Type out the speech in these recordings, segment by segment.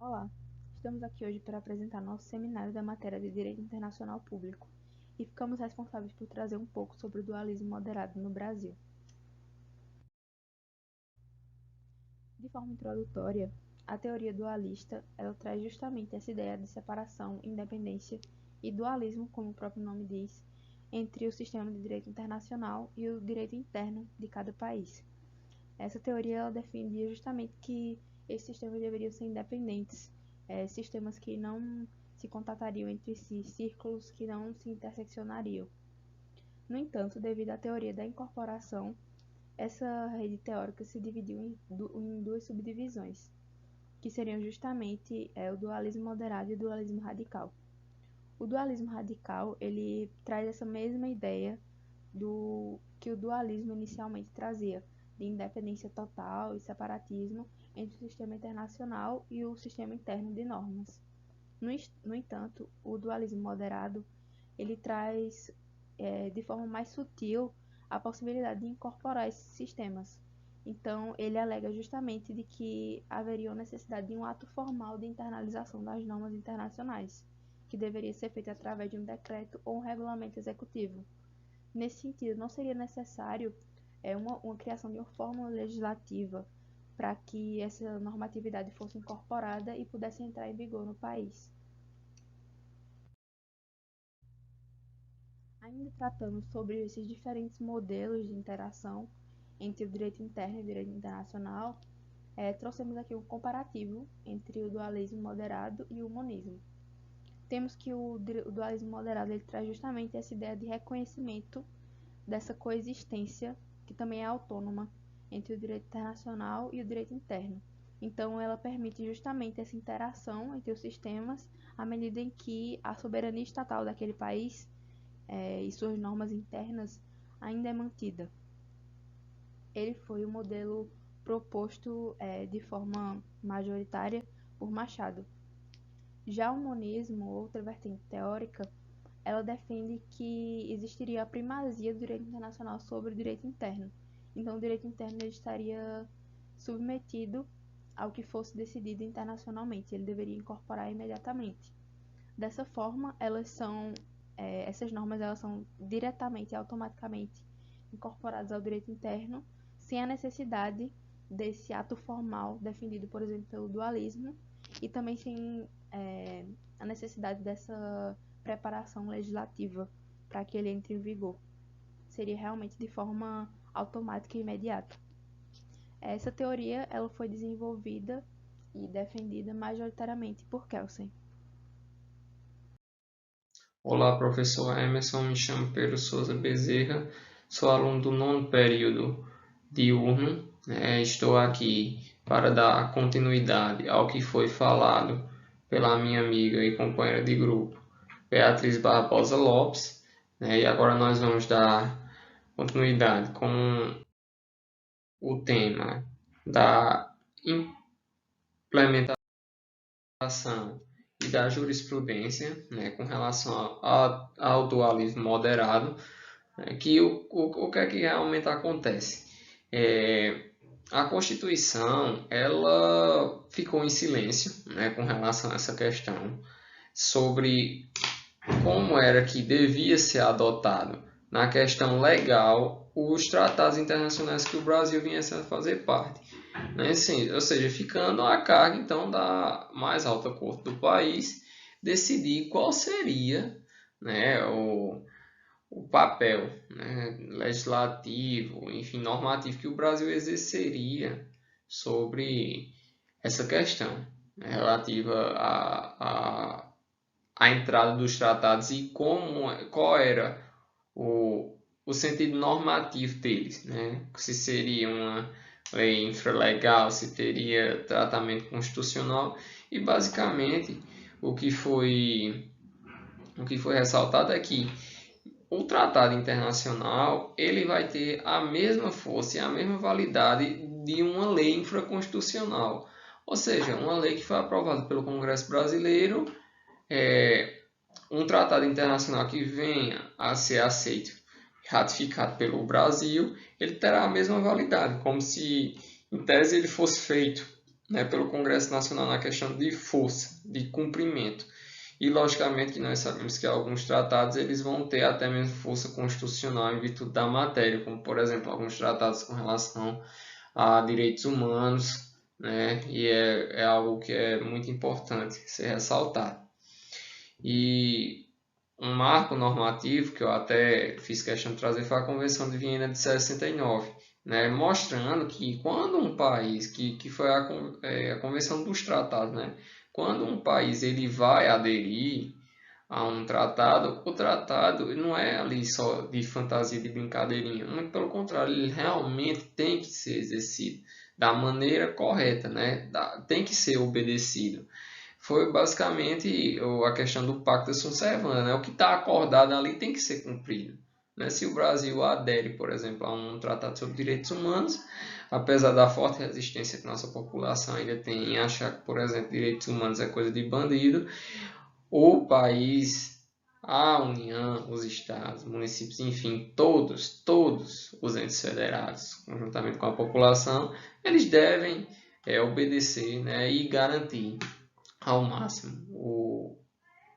Olá, estamos aqui hoje para apresentar nosso seminário da matéria de Direito Internacional Público e ficamos responsáveis por trazer um pouco sobre o dualismo moderado no Brasil. De forma introdutória, a teoria dualista ela traz justamente essa ideia de separação, independência e dualismo, como o próprio nome diz, entre o sistema de direito internacional e o direito interno de cada país. Essa teoria ela defendia justamente que esses sistemas deveriam ser independentes, sistemas que não se contatariam entre si, círculos que não se interseccionariam. No entanto, devido à teoria da incorporação, essa rede teórica se dividiu em duas subdivisões, que seriam justamente o dualismo moderado e o dualismo radical. O dualismo radical ele traz essa mesma ideia do que o dualismo inicialmente trazia, de independência total e separatismo entre o sistema internacional e o sistema interno de normas. No entanto, o dualismo moderado ele traz de forma mais sutil a possibilidade de incorporar esses sistemas. Então, ele alega justamente de que haveria necessidade de um ato formal de internalização das normas internacionais, que deveria ser feito através de um decreto ou um regulamento executivo. Nesse sentido, não seria necessário uma criação de uma fórmula legislativa para que essa normatividade fosse incorporada e pudesse entrar em vigor no país. Ainda tratando sobre esses diferentes modelos de interação entre o direito interno e o direito internacional, trouxemos aqui um comparativo entre o dualismo moderado e o monismo. Temos que o dualismo moderado ele traz justamente essa ideia de reconhecimento dessa coexistência, que também é autônoma, entre o direito internacional e o direito interno. Então, ela permite justamente essa interação entre os sistemas à medida em que a soberania estatal daquele país e suas normas internas ainda é mantida. Ele foi o modelo proposto de forma majoritária por Machado. Já o monismo, outra vertente teórica, ela defende que existiria a primazia do direito internacional sobre o direito interno. Então, o direito interno estaria submetido ao que fosse decidido internacionalmente. Ele deveria incorporar imediatamente. Dessa forma, essas normas elas são diretamente e automaticamente incorporadas ao direito interno, sem a necessidade desse ato formal defendido, por exemplo, pelo dualismo, e também sem a necessidade dessa preparação legislativa para que ele entre em vigor. Seria realmente de forma automática e imediata. Essa teoria ela foi desenvolvida e defendida majoritariamente por Kelsen. Olá, professor Emerson, me chamo Pedro Souza Bezerra, sou aluno do 9º período diurno. Estou aqui para dar continuidade ao que foi falado pela minha amiga e companheira de grupo, Beatriz Barbosa Lopes, e agora nós vamos dar continuidade com o tema da implementação e da jurisprudência, com relação ao dualismo moderado, que o que é que realmente acontece? A Constituição ela ficou em silêncio, com relação a essa questão sobre como era que devia ser adotado na questão legal os tratados internacionais que o Brasil viesse a fazer parte. Né? Sim, ou seja, ficando a cargo então da mais alta corte do país decidir qual seria, né, o papel, né, legislativo, enfim, normativo que o Brasil exerceria sobre essa questão, né, relativa à entrada dos tratados e qual era o sentido normativo deles, né? Se seria uma lei infralegal, se teria tratamento constitucional, e basicamente o que foi ressaltado é que o tratado internacional ele vai ter a mesma força e a mesma validade de uma lei infraconstitucional, ou seja, uma lei que foi aprovada pelo Congresso Brasileiro, um tratado internacional que venha a ser aceito e ratificado pelo Brasil, ele terá a mesma validade, como se em tese ele fosse feito né, pelo Congresso Nacional na questão de força, de cumprimento. E logicamente que nós sabemos que alguns tratados eles vão ter até mesmo força constitucional em virtude da matéria, como por exemplo alguns tratados com relação a direitos humanos, né, e é algo que é muito importante ser ressaltado. E um marco normativo que eu até fiz questão de trazer foi a Convenção de Viena de 69, né, mostrando que quando um país, que foi a Convenção dos Tratados, né, quando um país ele vai aderir a um tratado, o tratado não é ali só de fantasia, de brincadeirinha, muito pelo contrário, ele realmente tem que ser exercido da maneira correta, né, tem que ser obedecido. Foi basicamente a questão do Pacta Sunt Servanda, né? O que está acordado ali tem que ser cumprido. Né? Se o Brasil adere, por exemplo, a um tratado sobre direitos humanos, apesar da forte resistência que nossa população ainda tem em achar que, por exemplo, direitos humanos é coisa de bandido, o país, a União, os estados, municípios, enfim, todos os entes federados, conjuntamente com a população, eles devem obedecer, né, e garantir ao máximo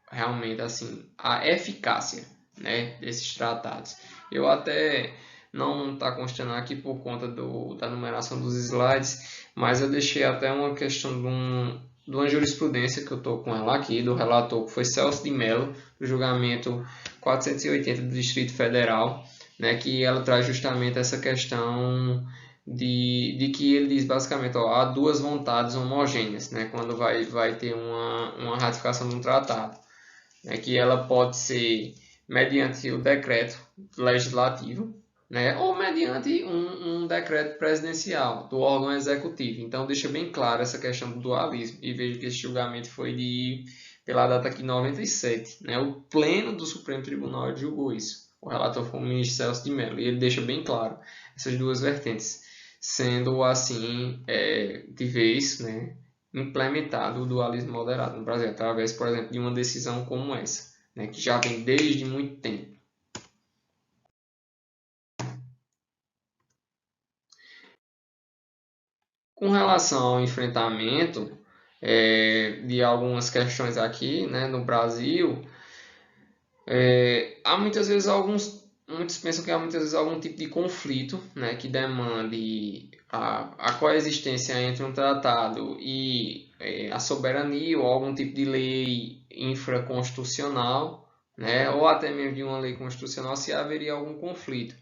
realmente assim a eficácia, né, desses tratados. Eu até não está constando aqui por conta da numeração dos slides, mas eu deixei até uma questão de uma jurisprudência que eu estou com ela aqui, do relator, que foi Celso de Mello, do julgamento 480 do Distrito Federal, né, que ela traz justamente essa questão de que ele diz basicamente, ó, há duas vontades homogêneas, né, quando vai ter uma ratificação de um tratado, né, que ela pode ser mediante o decreto legislativo, né, ou mediante um decreto presidencial do órgão executivo. Então deixa bem claro essa questão do dualismo, e vejo que esse julgamento foi pela data aqui 97, né, o pleno do Supremo Tribunal julgou isso. O relator foi o ministro Celso de Mello, e ele deixa bem claro essas duas vertentes, sendo assim, de vez, né, implementado o dualismo moderado no Brasil, através, por exemplo, de uma decisão como essa, né, que já vem desde muito tempo. Com relação ao enfrentamento de algumas questões aqui, né, no Brasil, há muitas vezes muitos pensam que há muitas vezes algum tipo de conflito, né, que demande a coexistência entre um tratado e a soberania ou algum tipo de lei infraconstitucional, né, ou até mesmo de uma lei constitucional se haveria algum conflito.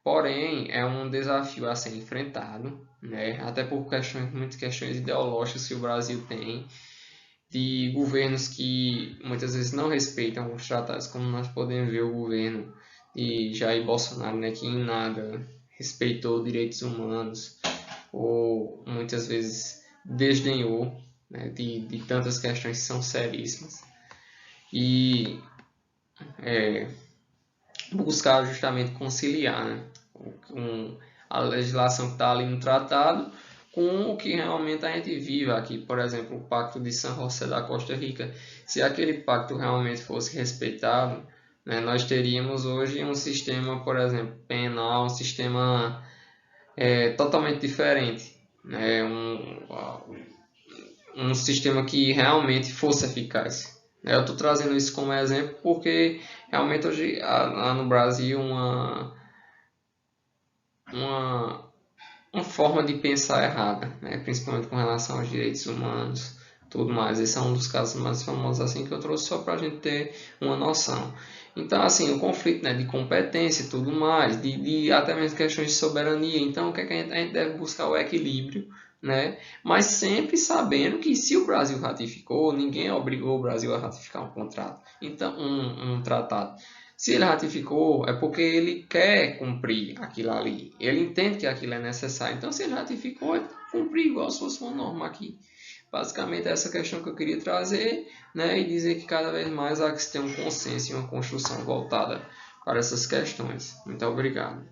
Porém, é um desafio a ser enfrentado, né, até por muitas questões ideológicas que o Brasil tem, de governos que muitas vezes não respeitam os tratados, como nós podemos ver o governo de Jair Bolsonaro, né, que em nada respeitou direitos humanos, ou muitas vezes desdenhou, né, de tantas questões que são seríssimas, e buscar justamente conciliar, né, a legislação que está ali no tratado com o que realmente a gente vive aqui. Por exemplo, o Pacto de San José da Costa Rica. Se aquele pacto realmente fosse respeitado, né, nós teríamos hoje um sistema, por exemplo, penal, um sistema totalmente diferente, né, um sistema que realmente fosse eficaz. Eu estou trazendo isso como exemplo porque realmente hoje há no Brasil uma forma de pensar errada, né? Principalmente com relação aos direitos humanos, tudo mais. Esse é um dos casos mais famosos assim que eu trouxe só para a gente ter uma noção. Então, assim, o conflito, né, de competência e tudo mais, de até mesmo questões de soberania. Então, o que, é que a gente deve buscar? O equilíbrio, né? Mas sempre sabendo que se o Brasil ratificou, ninguém obrigou o Brasil a ratificar um contrato, então um tratado. Se ele ratificou, é porque ele quer cumprir aquilo ali. Ele entende que aquilo é necessário. Então, se ele ratificou, é cumprir igual se fosse uma norma aqui. Basicamente, essa questão que eu queria trazer, né, e dizer que cada vez mais há que se ter um consenso e uma construção voltada para essas questões. Muito obrigado.